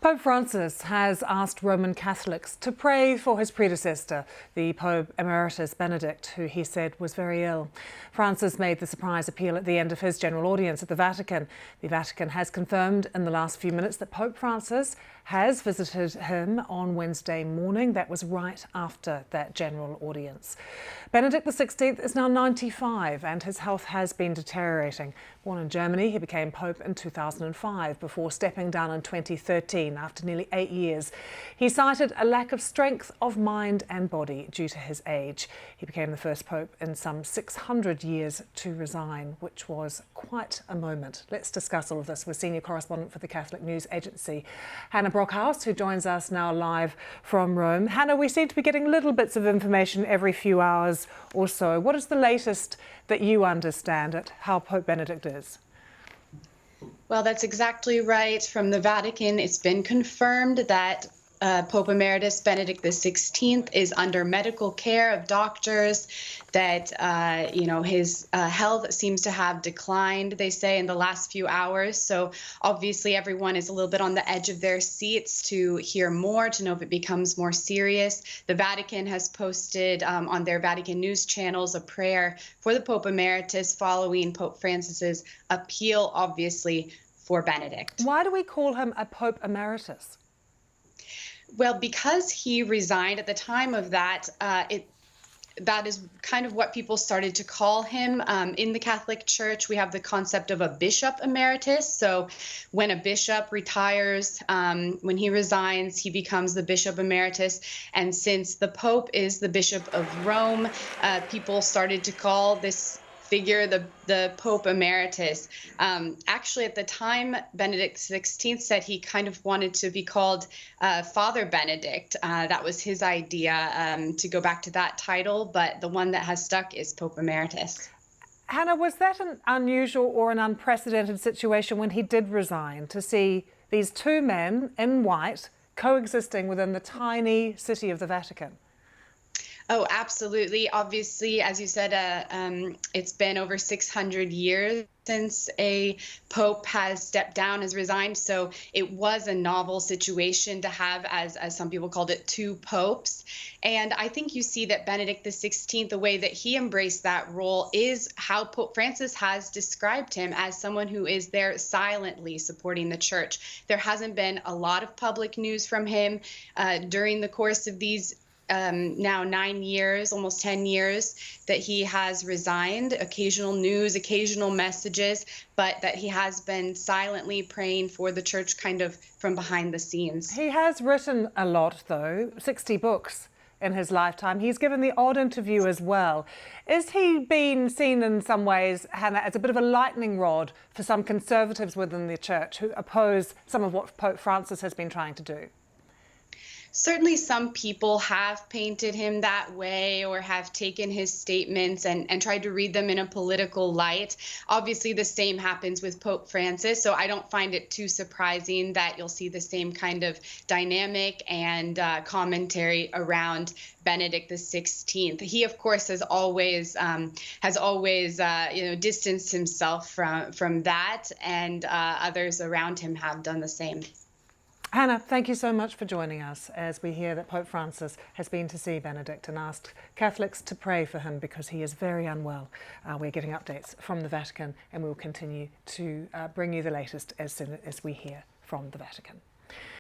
Pope Francis has asked Roman Catholics to pray for his predecessor, the Pope Emeritus Benedict, who he said was very ill. Francis made the surprise appeal at the end of his general audience at the Vatican. The Vatican has confirmed in the last few minutes that Pope Francis has visited him on Wednesday morning. That was right after that general audience. Benedict XVI is now 95 and his health has been deteriorating. Born in Germany, he became Pope in 2005 before stepping down in 2013 after nearly 8 years. He cited a lack of strength of mind and body due to his age. He became the first Pope in some 600 years to resign, which was quite a moment. Let's discuss all of this with senior correspondent for the Catholic News Agency, Hannah Brockhouse, who joins us now live from Rome. Hannah, we seem to be getting little bits of information every few hours or so. What is the latest that you understand at how Pope Benedict is? Well, that's exactly right. From the Vatican, it's been confirmed that Pope Emeritus Benedict XVI is under medical care of doctors, that, his health seems to have declined, they say, in the last few hours. So obviously everyone is a little bit on the edge of their seats to hear more, to know if it becomes more serious. The Vatican has posted on their Vatican news channels a prayer for the Pope Emeritus following Pope Francis's appeal, obviously, for Benedict. Why do we call him a Pope Emeritus? Well, because he resigned at the time of that, that is kind of what people started to call him. In the Catholic Church, we have the concept of a bishop emeritus. So when a bishop retires, when he resigns, he becomes the bishop emeritus. And since the Pope is the Bishop of Rome, people started to call this figure the Pope Emeritus. Actually, at the time, Benedict XVI said he kind of wanted to be called Father Benedict. That was his idea, to go back to that title, but the one that has stuck is Pope Emeritus. Hannah, was that an unusual or an unprecedented situation when he did resign, to see these two men in white coexisting within the tiny city of the Vatican? Oh, absolutely. Obviously, as you said, it's been over 600 years since a pope has stepped down, has resigned. So it was a novel situation to have, as some people called it, two popes. And I think you see that Benedict XVI, the way that he embraced that role is how Pope Francis has described him, as someone who is there silently supporting the church. There hasn't been a lot of public news from him during the course of these now 9 years, almost 10 years that he has resigned. Occasional news, occasional messages, but that he has been silently praying for the church kind of from behind the scenes. He has written a lot, though, 60 books in his lifetime. He's given the odd interview as well. Is he being seen in some ways, Hannah, as a bit of a lightning rod for some conservatives within the church who oppose some of what Pope Francis has been trying to do? Certainly some people have painted him that way or have taken his statements and tried to read them in a political light. Obviously, the same happens with Pope Francis, so I don't find it too surprising that you'll see the same kind of dynamic and commentary around Benedict XVI. He, of course, has always distanced himself from that, and others around him have done the same. Hannah, thank you so much for joining us as we hear that Pope Francis has been to see Benedict and asked Catholics to pray for him because he is very unwell. We're getting updates from the Vatican and we'll continue to bring you the latest as soon as we hear from the Vatican.